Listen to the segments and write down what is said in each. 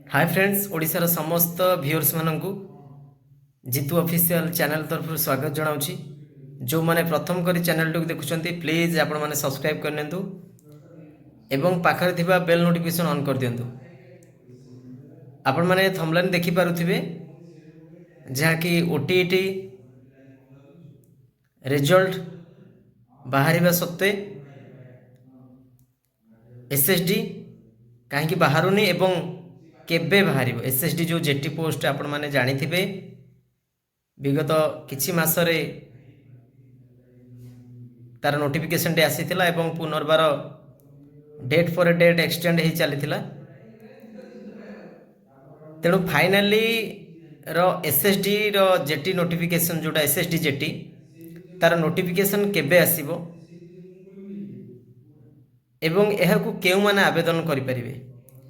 Hi friends ओडिशार समस्त viewers मानू जीतू ऑफिशियल चैनल तरफ स्वागत जनाऊँगी। जो मैंने प्रथम करी चैनल टी देखुं प्लीज आपण मैंने सब्सक्राइब करनियंतु एवं पाखरे थिबा बेल नोटिफिकेशन ऑन कर दियंतु। आपण मैंने थंबनेल देखि पारुथिबे जहाँकि ओटीईटी रिजल्ट बाहरिबा सत्वे एसएसडी कहीं बाहरुनी एवं केबे बाहर एसएसडी जो जेटी पोस्ट आपण मैंने जानिथिबे विगत किछि मासरे तार नोटिफिकेशन टे आसीथिला एवं पुनर्बार डेट फॉर डेट एक्सटेंड हो चली। तेणु फाइनाली रो एसएसडी रो जेटी नोटिफिकेशन जोटा एसएसडी जेटी तार नोटिफिकेशन केबे आसीबो एवं एहाकू केउ माने आवेदन करि परिबे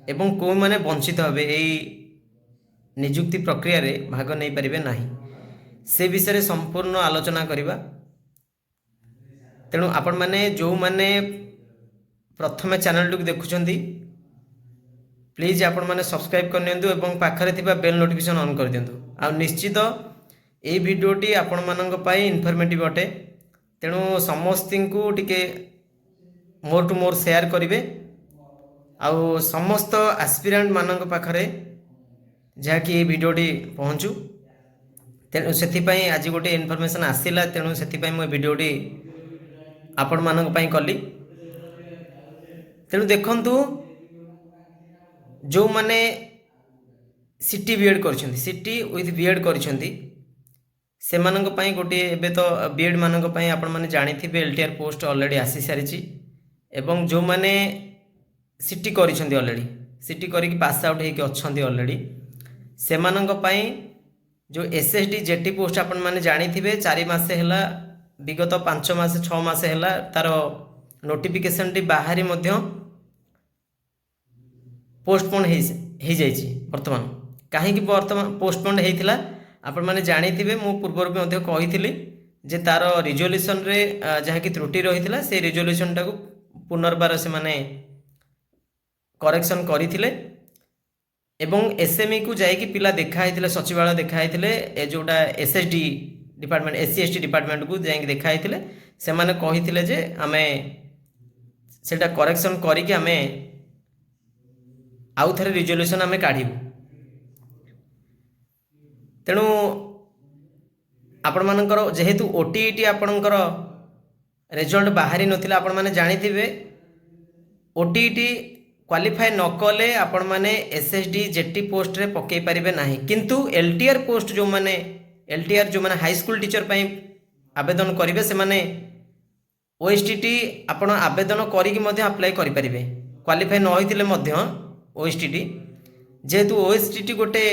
एवं को माने वंचित होबे एई नियुक्ति प्रक्रिया रे भाग नहीं पारिबे नाही से विषय संपूर्ण आलोचना करिबा। तेणु आपण माने जो माने प्रथमे चैनल टी देखुछंती प्लीज आपण माने सब्सक्राइब करनियंतु एवं पाखरे थिबा बेल नोटिफिकेशन ऑन कर दियंतु। आ निश्चित ए वीडियोटी आपण मानक पई इन्फॉर्मेटिव अटे। तेणु समस्ती को टिके मोर टू मोर शेयर करिवे आउ समस्त एस्पिरेंट मानक पाखरे जहाँकि ये वीडियोटी पहुँचू। तेणु से आज गोटे इनफॉरमेशन आसला तेणु से वीडियोटी आपण मानक पई कली। तेणु देखंतु जो माने सिटी बीएड करछंती सिटी विथ बीएड करछंती से मानक पई गोटे एबे तो बीएड मानक पई आपण माने जानिथिबे एलटीआर पोस्ट ऑलरेडी आसी सारिची एवं जो माने सिटी करछंती ऑलरेडी सिटी करिक पास आउट हेकि अछंती ऑलरेडी से मानक पई जो एसएसडी जेटी पोस्ट आपण माने जानिथिबे 4 मास हैला विगत 5 मास 6 मास हैला तार नोटिफिकेशन टी बाहरी मध्य पोस्टपोन हो जाइए। बर्तमान कहीं बर्तमान पोस्टपोन होता आपण मैंने जानिथिबे मु पूर्व में कही जे तार रिजोल्यूशन रे जहाँ कि त्रुटि रही से रिजोल्यूशन टाक पुनर्बार से माने करेक्शन करथिले एवं एसएमई को जाइए पिला देखाई सचिवालय देखाई जोटा एसएसडी डिपार्टमेंट एससी डिपार्टमेंट को जाइए देखाई से माने कही जे आमे सेटा करेक्शन करिके आमे आउ थे रिजोल्यूशन आम काढ़ू। तेणु आपण मानकर जेहेतु ओटीईटी आपणकर रिजल्ट बाहरी नथिला आपण माने जानिथिबे ओटीईटी क्वालिफाई न कले आपण माने एसएसडी जेटी पोस्ट रे पकई पारिबे नाही किंतु एलटीआर पोस्ट जो माने एलटीआर जो माने हाई स्कूल टीचर पई आवेदन करिवे से माने ओएसटीटी आपण आवेदन करिकि मध्ये अप्लाई करि परिबे क्वालिफाई न होइतिले मध्ये ओएसटीटी जेहेतु ओएसटीटी गोटे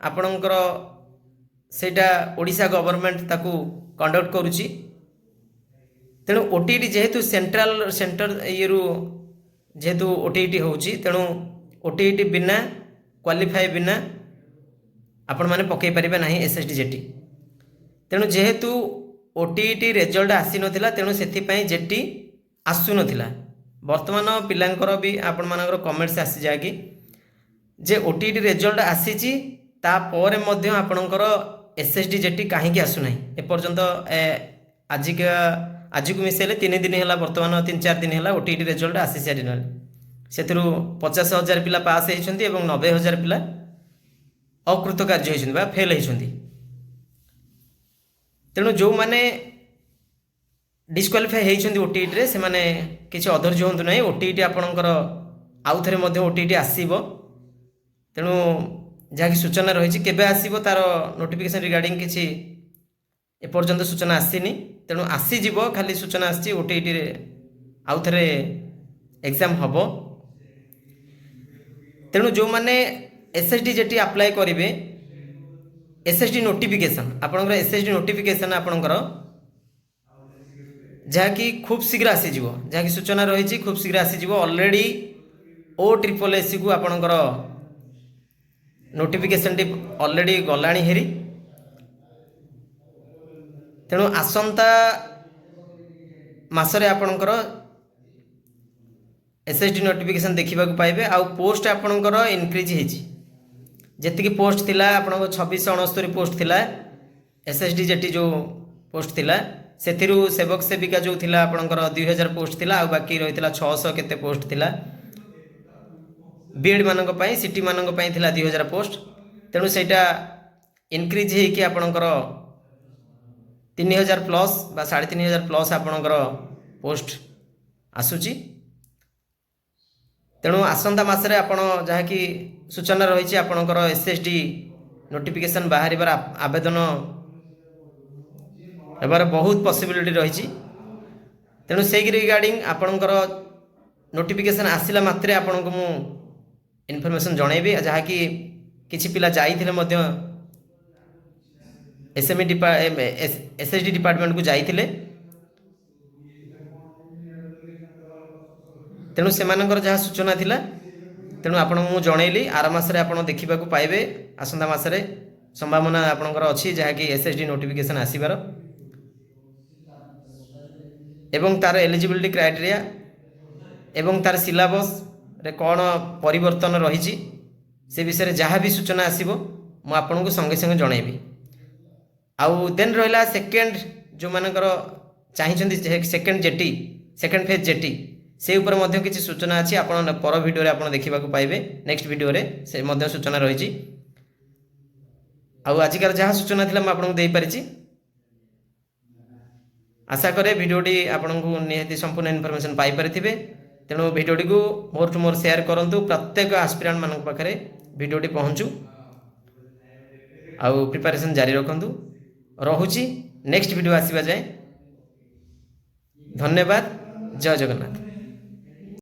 आपणकर सेटा ओडिशा गवर्नमेंट ताकू कंडक्ट करुची। तेणु ओटीईटी जेहेतु सेंटर ये जेहेतु ओटीईटी होउची तेणु ओटीईटी बिना क्वालिफाई बिना आपण माने पकई परिबे नाही एसएसडी जेटी। तेणु जेहेतु ओटीईटी रिजल्ट आसी नथिला तेणु सेथि पई जेटी आसु नथिला। वर्तमान पिलांकर भी आपण मानकर कमेंट्स आसी जाए कि जे ओटीईटी रिजल्ट आसीची तापर मध्य आपणकर एसएसडी जेटी कहीं आसुना एपर्यंत आज को मिसेले 3 दिन है बर्तमान 3-4 दिन है ओटीईटी रिजल्ट आसी सारी से 50,000 पिला पास होती 90,000 पिला अकृतकार्य होती फेल होती। तेणु जो मैंने डिस्क्वालिफाई होती ओटीईटी रे से माने किसी अधर्य हूँ ना ओटीईटी आपणकर आउ थे ओटीईटी आसब। तेणु जहाँकि सूचना रही केबे आसीबो तार नोटिफिकेशन रिगार्डिंग किसी एपर्यंत सूचना आसीनी। तेणु आसीजिब खाली सूचना आसी ओटीईटी रे आउ थे एग्जाम हम। तेणु जो माने एसएसडी जेटी अप्लाई करेंगे एसएसडी नोटिफिकेशन आपणकर एसएसडी नोटिफिकेशन आपणकर जहाँकि खूब शीघ्र आसीजिब जहाँकि सूचना रही खूब शीघ्र आसीजिब ऑलरेडी OSSS को आपणकर नोटिफिकेशन टी ऑलरेडी गलाणी हेरी। तेणु आसंता मासरे आपणकर एसएसडी नोटिफिकेशन देखा पाइबे आउ पोस्ट आपणकर इनक्रीज होती ଯେତିକି ପୋଷ୍ଟ ଥିଲା ଆପଣଙ୍କ 2669 ପୋଷ୍ଟ ଥିଲା SSD जेटी जो पोस्ट थिला ସେଥିରୁ ସେବକ ସେବିକା जो थिला ଆପଣଙ୍କର 2000 पोस्ट थिला ଆଉ ବାକି ରହିଥିଲା 600 କେତେ पोस्ट थिला बीएड मानक ପାଇଁ सिटी मानक ପାଇଁ थिला 2000 पोस्ट तेणु ସେଇଟା इनक्रीज ହେଇକି ଆପଣଙ୍କର 3000 प्लस बा 3500 प्लस आपणकर पोस्ट आसुची तेणु आसंता मासरे आपण जहाँकि सूचना रही आपणकर SSD नोटिफिकेशन बाहर आवेदन एबार बहुत पॉसिबिलिटी रही तेणु से रिगार्डिंग आपणकर नोटिफिकेशन आसिला मात्रे आपण को मु इनफॉरमेशन जनइबी जहाँकि किछि पिला जाइथिले मध्य SSD डिपार्टमेंट को जाइथिले तेणु सेमानकर जहाँ सूचना थिला तेणु आपण मु जनइली आर मासरे आपण देखिबा को पाइबे आसंता मासरे संभावना आपणकर अछि जहाँकि SSD नोटिफिकेशन आसीबार एवं तार एलिजिबिलिटी क्राइटेरिया एवं तार सिलेबस रे कौन परिवर्तन रही से विषय जहाँ भी सूचना आसब मु आपन को संगे संगे जनइबी आउ देन रहा सेकेंड जो मानकर चाहिए second jetty second phase jetty से ऊपर मध्य किसी सूचना अच्छी आप पर भिडियो आप देखा पाइबे नेक्स्ट भिडियो से मध्य सूचना रही आजिकार जहाँ सूचना थी मुझे आपको दे पारिछि आशा करे भिडियोटी आपन को निहाती संपूर्ण इनफॉरमेशन पाई पारिथिबे तेणु भिडियोटी को मोर टू मोर शेयर करंतु प्रत्येक एस्पिरेंट मानक पाखरे भिडियोटी पहुँचू आउ प्रिपरेशन जारी रखंतु रहुची नेक्स्ट वीडियो आसीबा जाए धन्यवाद जय जगन्नाथ।